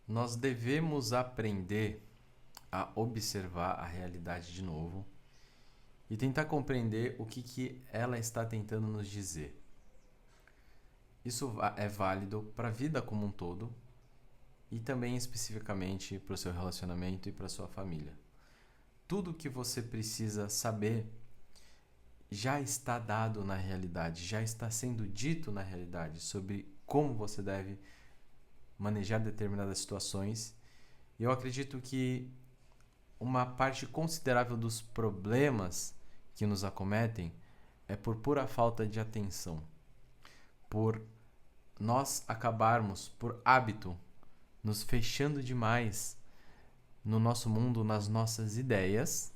Nós devemos aprender a observar a realidade de novo e tentar compreender o que ela está tentando nos dizer. Isso é válido para a vida como um todo e também especificamente para o seu relacionamento e para a sua família. Tudo o que você precisa saber já está dado na realidade, já está sendo dito na realidade sobre como você deve manejar determinadas situações. E eu acredito que uma parte considerável dos problemas que nos acometem é por pura falta de atenção, por nós acabarmos, por hábito, nos fechando demais no nosso mundo, nas nossas ideias,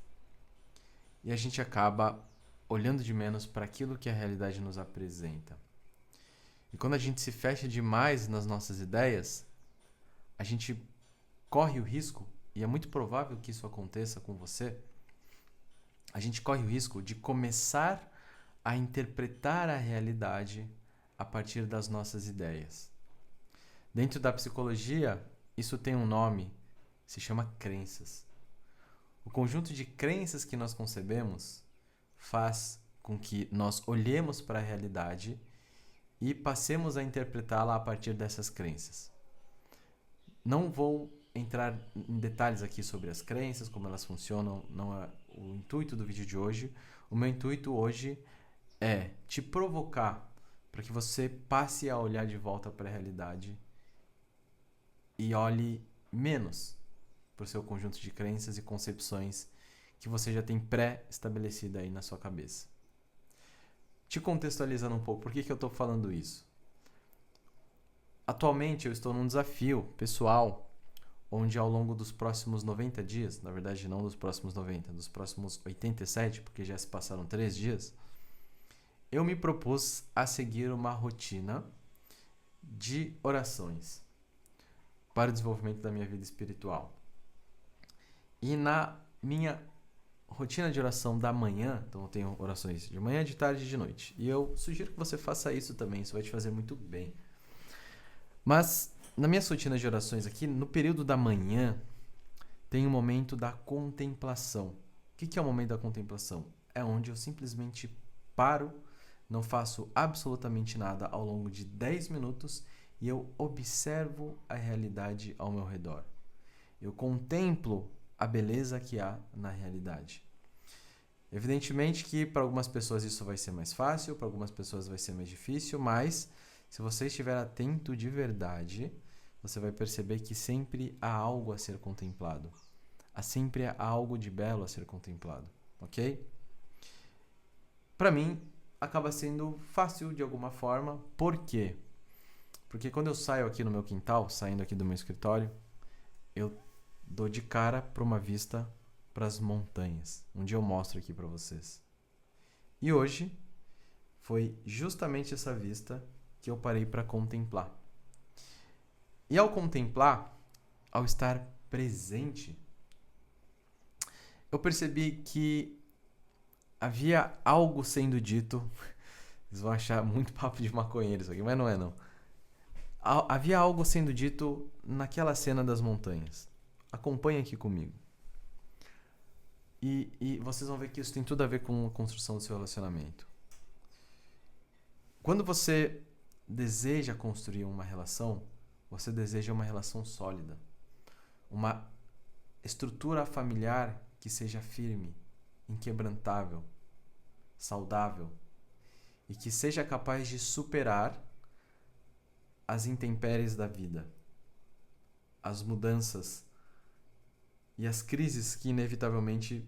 e a gente acaba olhando de menos para aquilo que a realidade nos apresenta. E quando a gente se fecha demais nas nossas ideias, a gente corre o risco, e é muito provável que isso aconteça com você, a gente corre o risco de começar a interpretar a realidade a partir das nossas ideias. Dentro da psicologia, isso tem um nome, se chama crenças. O conjunto de crenças que nós concebemos faz com que nós olhemos para a realidade e passemos a interpretá-la a partir dessas crenças. Não vou entrar em detalhes aqui sobre as crenças, como elas funcionam, não é o intuito do vídeo de hoje. O meu intuito hoje é te provocar para que você passe a olhar de volta para a realidade e olhe menos para o seu conjunto de crenças e concepções que você já tem pré-estabelecida aí na sua cabeça. Te contextualizando um pouco, por que eu estou falando isso? Atualmente eu estou num desafio pessoal, onde ao longo dos próximos 90 dias, na verdade não dos próximos 90, dos próximos 87, porque já se passaram 3 dias, eu me propus a seguir uma rotina de orações para o desenvolvimento da minha vida espiritual. E na minha rotina de oração da manhã, então eu tenho orações de manhã, de tarde e de noite. E eu sugiro que você faça isso também, isso vai te fazer muito bem. Mas na minha rotina de orações aqui, no período da manhã, tem o momento da contemplação. O que é o momento da contemplação? É onde eu simplesmente paro, não faço absolutamente nada ao longo de 10 minutos e eu observo a realidade ao meu redor. Eu contemplo a beleza que há na realidade. Evidentemente que para algumas pessoas isso vai ser mais fácil, para algumas pessoas vai ser mais difícil, mas se você estiver atento de verdade, você vai perceber que sempre há algo a ser contemplado. Há sempre algo de belo a ser contemplado, ok? Para mim, acaba sendo fácil de alguma forma. Por quê? Porque quando eu saio aqui no meu quintal, saindo aqui do meu escritório, eu dou de cara para uma vista para as montanhas. Um dia eu mostro aqui para vocês. E hoje foi justamente essa vista que eu parei para contemplar. E ao contemplar, ao estar presente, eu percebi que havia algo sendo dito. Vocês vão achar muito papo de maconheiro isso aqui, mas não é não. Havia algo sendo dito naquela cena das montanhas. Acompanhe aqui comigo. E vocês vão ver que isso tem tudo a ver com a construção do seu relacionamento. Quando você deseja construir uma relação, você deseja uma relação sólida. Uma estrutura familiar que seja firme, inquebrantável, saudável e que seja capaz de superar as intempéries da vida, as mudanças e as crises que inevitavelmente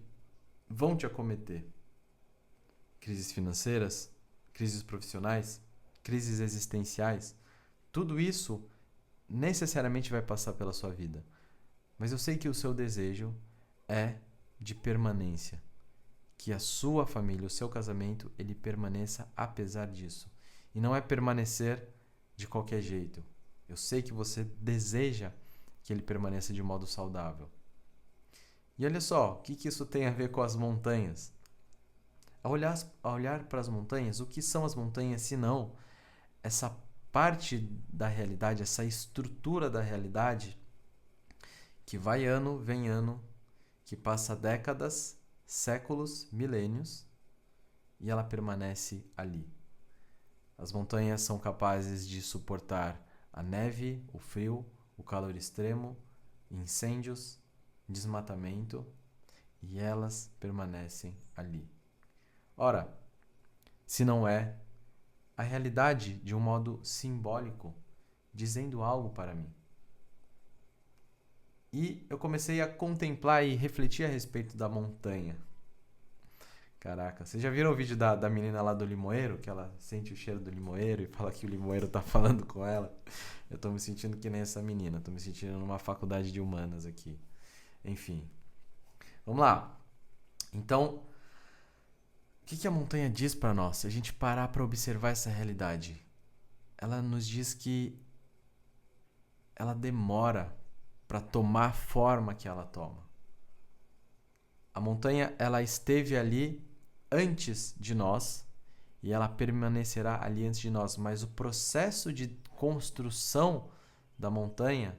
vão te acometer. Crises financeiras, crises profissionais, crises existenciais. Tudo isso necessariamente vai passar pela sua vida. Mas eu sei que o seu desejo é de permanência. Que a sua família, o seu casamento, ele permaneça apesar disso. E não é permanecer de qualquer jeito. Eu sei que você deseja que ele permaneça de modo saudável. E olha só, o que isso tem a ver com as montanhas? Ao olhar para as montanhas, o que são as montanhas se não essa parte da realidade, essa estrutura da realidade que vai ano, vem ano, que passa décadas, séculos, milênios, e ela permanece ali. As montanhas são capazes de suportar a neve, o frio, o calor extremo, incêndios, desmatamento, e elas permanecem ali. Ora, se não é a realidade de um modo simbólico, dizendo algo para mim. E eu comecei a contemplar e refletir a respeito da montanha. Caraca, vocês já viram o vídeo da menina lá do limoeiro? Que ela sente o cheiro do limoeiro e fala que o limoeiro tá falando com ela? Eu tô me sentindo que nem essa menina. Tô me sentindo numa faculdade de humanas aqui. Enfim. Vamos lá. Então, o que a montanha diz para nós? Se a gente parar para observar essa realidade, ela nos diz que ela demora para tomar a forma que ela toma. A montanha, ela esteve ali antes de nós e ela permanecerá ali antes de nós, mas o processo de construção da montanha,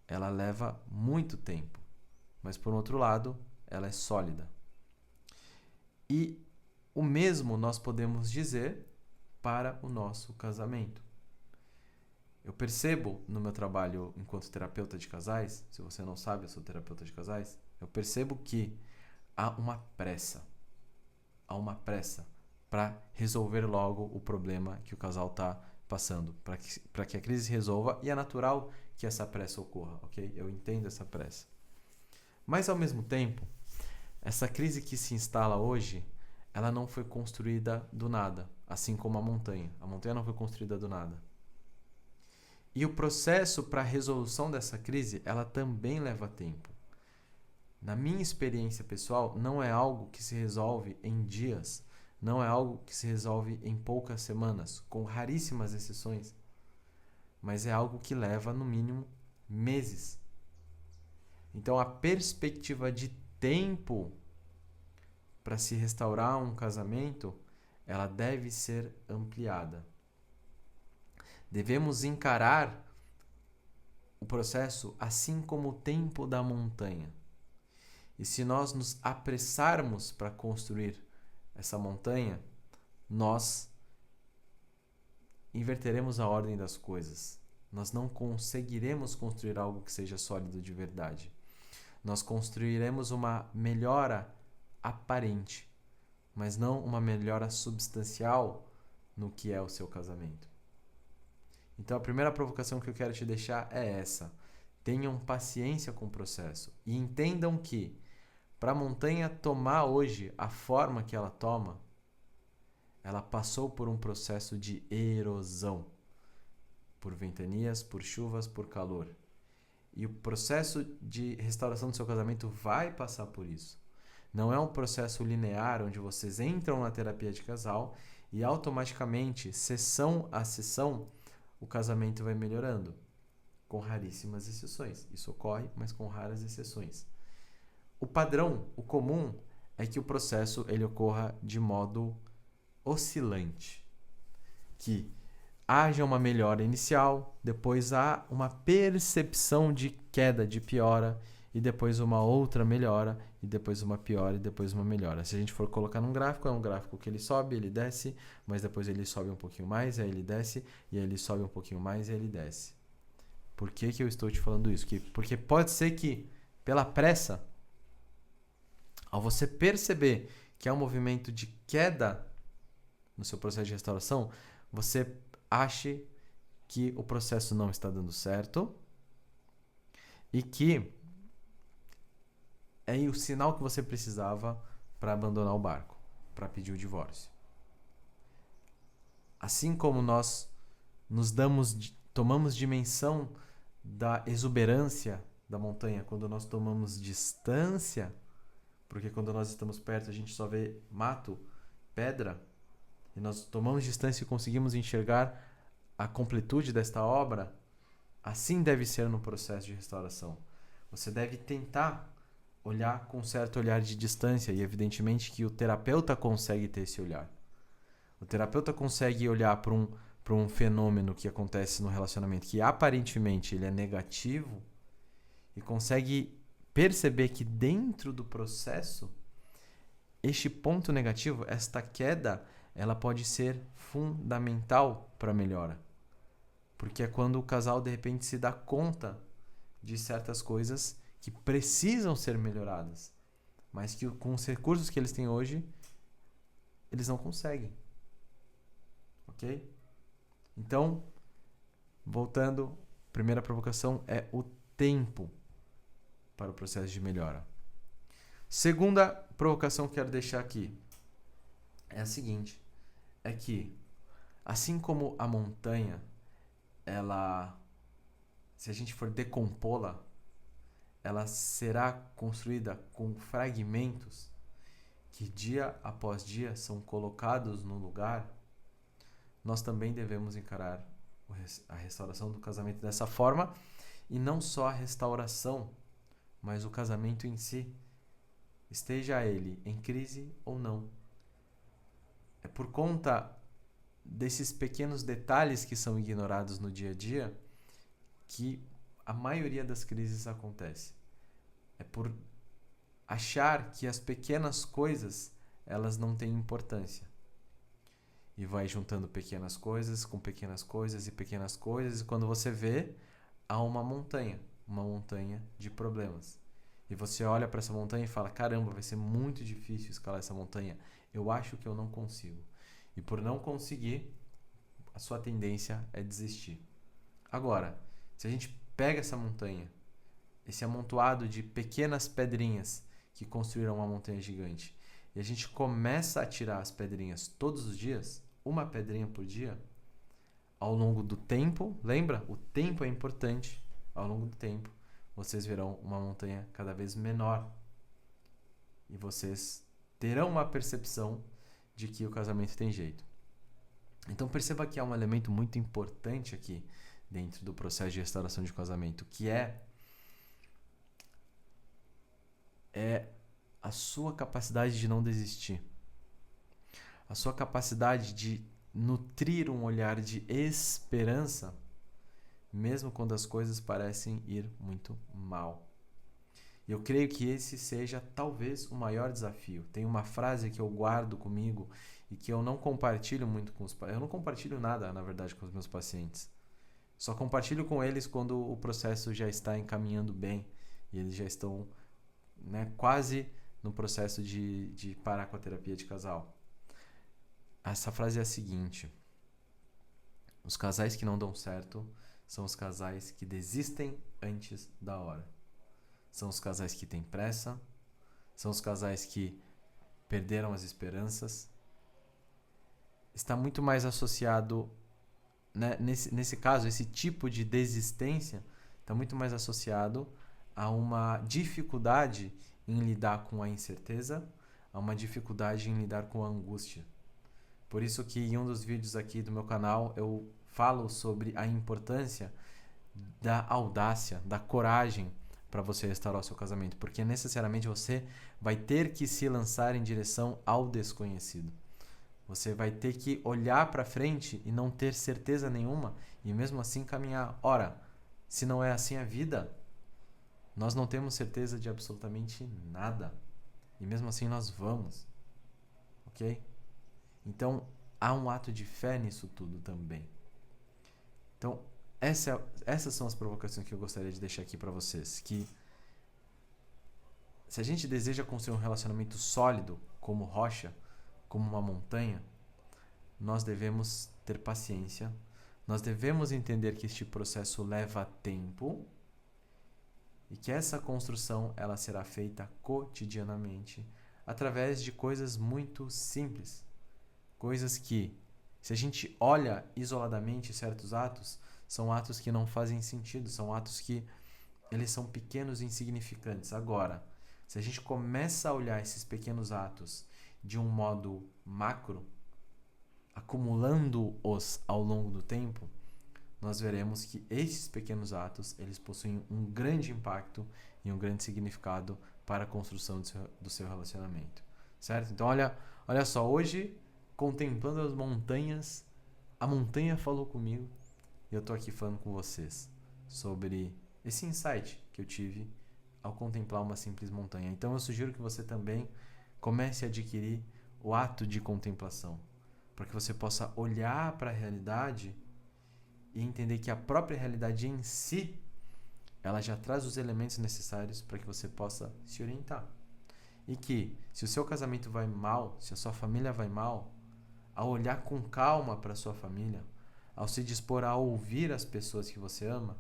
ela leva muito tempo. Mas por outro lado, ela é sólida. E o mesmo nós podemos dizer para o nosso casamento. Eu percebo no meu trabalho enquanto terapeuta de casais, se você não sabe, eu sou terapeuta de casais, eu percebo que há uma pressa para resolver logo o problema que o casal está passando, para que a crise se resolva, e é natural que essa pressa ocorra, ok? Eu entendo essa pressa. Mas, ao mesmo tempo, essa crise que se instala hoje, ela não foi construída do nada, assim como a montanha. A montanha não foi construída do nada. E o processo para a resolução dessa crise, ela também leva tempo. Na minha experiência pessoal, não é algo que se resolve em dias, não é algo que se resolve em poucas semanas, com raríssimas exceções, mas é algo que leva, no mínimo, meses. Então, a perspectiva de tempo para se restaurar um casamento, ela deve ser ampliada. Devemos encarar o processo assim como o tempo da montanha. E se nós nos apressarmos para construir essa montanha, nós inverteremos a ordem das coisas. Nós não conseguiremos construir algo que seja sólido de verdade. Nós construiremos uma melhora aparente, mas não uma melhora substancial no que é o seu casamento. Então a primeira provocação que eu quero te deixar é essa. Tenham paciência com o processo e entendam que para a montanha tomar hoje a forma que ela toma, ela passou por um processo de erosão, por ventanias, por chuvas, por calor. E o processo de restauração do seu casamento vai passar por isso. Não é um processo linear onde vocês entram na terapia de casal e automaticamente, sessão a sessão, o casamento vai melhorando, com raríssimas exceções. Isso ocorre, mas com raras exceções. O padrão, o comum, é que o processo ele ocorra de modo oscilante. Que haja uma melhora inicial, depois há uma percepção de queda, de piora, e depois uma outra melhora, e depois uma piora, e depois uma melhora. Se a gente for colocar num gráfico, é um gráfico que ele sobe, ele desce, mas depois ele sobe um pouquinho mais, aí ele desce, e aí ele sobe um pouquinho mais, e aí ele desce. Por que eu estou te falando isso? Porque pode ser que, pela pressa, ao você perceber que é um movimento de queda no seu processo de restauração, você ache que o processo não está dando certo e que é o sinal que você precisava para abandonar o barco, para pedir o divórcio. Assim como nós tomamos dimensão da exuberância da montanha quando nós tomamos distância, porque quando nós estamos perto a gente só vê mato, pedra, e nós tomamos distância e conseguimos enxergar a completude desta obra, assim deve ser no processo de restauração. Você deve tentar olhar com um certo olhar de distância, e evidentemente que o terapeuta consegue ter esse olhar. O terapeuta consegue olhar para um fenômeno que acontece no relacionamento que aparentemente ele é negativo e consegue perceber que dentro do processo, este ponto negativo, esta queda, ela pode ser fundamental para a melhora. Porque é quando o casal de repente se dá conta de certas coisas que precisam ser melhoradas, mas que com os recursos que eles têm hoje, eles não conseguem. Ok? Então, voltando, primeira provocação é o tempo para o processo de melhora. Segunda provocação que quero deixar aqui é a seguinte, é que assim como a montanha, ela, se a gente for decompô-la, ela será construída com fragmentos que dia após dia são colocados no lugar. Nós também devemos encarar a restauração do casamento dessa forma, e não só a restauração, mas o casamento em si, esteja ele em crise ou não. É por conta desses pequenos detalhes que são ignorados no dia a dia que a maioria das crises acontece. É por achar que as pequenas coisas, elas não têm importância. E vai juntando pequenas coisas com pequenas coisas, e quando você vê, há uma montanha de problemas. E você olha para essa montanha e fala, caramba, vai ser muito difícil escalar essa montanha. Eu acho que eu não consigo. E por não conseguir, a sua tendência é desistir. Agora, se a gente pega essa montanha, esse amontoado de pequenas pedrinhas que construíram uma montanha gigante, e a gente começa a tirar as pedrinhas todos os dias, uma pedrinha por dia, ao longo do tempo, lembra? O tempo é importante. Ao longo do tempo, vocês verão uma montanha cada vez menor. E vocês terão uma percepção de que o casamento tem jeito. Então perceba que há um elemento muito importante aqui dentro do processo de restauração de casamento, que é a sua capacidade de não desistir. A sua capacidade de nutrir um olhar de esperança, mesmo quando as coisas parecem ir muito mal. E eu creio que esse seja talvez o maior desafio. Tem uma frase que eu guardo comigo e que eu não compartilho muito com os pacientes. Eu não compartilho nada, na verdade, com os meus pacientes. Só compartilho com eles quando o processo já está encaminhando bem e eles já estão, quase no processo de parar com a terapia de casal. Essa frase é a seguinte: os casais que não dão certo são os casais que desistem antes da hora. São os casais que têm pressa, são os casais que perderam as esperanças. Está muito mais associado, nesse caso, esse tipo de desistência está muito mais associado a uma dificuldade em lidar com a incerteza, a uma dificuldade em lidar com a angústia. Por isso que em um dos vídeos aqui do meu canal eu falo sobre a importância da audácia, da coragem para você restaurar o seu casamento, porque necessariamente você vai ter que se lançar em direção ao desconhecido. Você vai ter que olhar para frente e não ter certeza nenhuma e mesmo assim caminhar. Ora, se não é assim a vida, nós não temos certeza de absolutamente nada. E mesmo assim nós vamos. Ok? Então, há um ato de fé nisso tudo também. Então, essas são as provocações que eu gostaria de deixar aqui para vocês. Que se a gente deseja construir um relacionamento sólido, como rocha, como uma montanha, nós devemos ter paciência. Nós devemos entender que este processo leva tempo e que essa construção ela será feita cotidianamente através de coisas muito simples. Coisas que, se a gente olha isoladamente certos atos, são atos que não fazem sentido, são atos que eles são pequenos e insignificantes. Agora, se a gente começa a olhar esses pequenos atos de um modo macro, acumulando-os ao longo do tempo, nós veremos que esses pequenos atos, eles possuem um grande impacto e um grande significado para a construção do seu relacionamento. Certo? Então, olha só, hoje, contemplando as montanhas, a montanha falou comigo e eu estou aqui falando com vocês sobre esse insight que eu tive ao contemplar uma simples montanha. Então eu sugiro que você também comece a adquirir o ato de contemplação, para que você possa olhar para a realidade e entender que a própria realidade em si, ela já traz os elementos necessários para que você possa se orientar. E que, se o seu casamento vai mal, se a sua família vai mal, ao olhar com calma para a sua família, ao se dispor a ouvir as pessoas que você ama,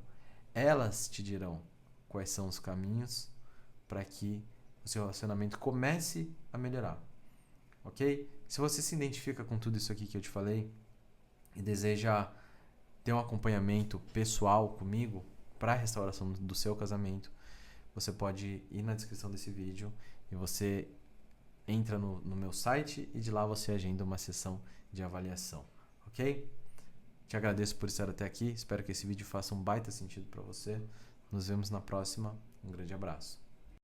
elas te dirão quais são os caminhos para que o seu relacionamento comece a melhorar. Ok? Se você se identifica com tudo isso aqui que eu te falei e deseja ter um acompanhamento pessoal comigo para a restauração do seu casamento, você pode ir na descrição desse vídeo e você entra no meu site e de lá você agenda uma sessão de avaliação, ok? Te agradeço por estar até aqui, espero que esse vídeo faça um baita sentido para você. Nos vemos na próxima, um grande abraço.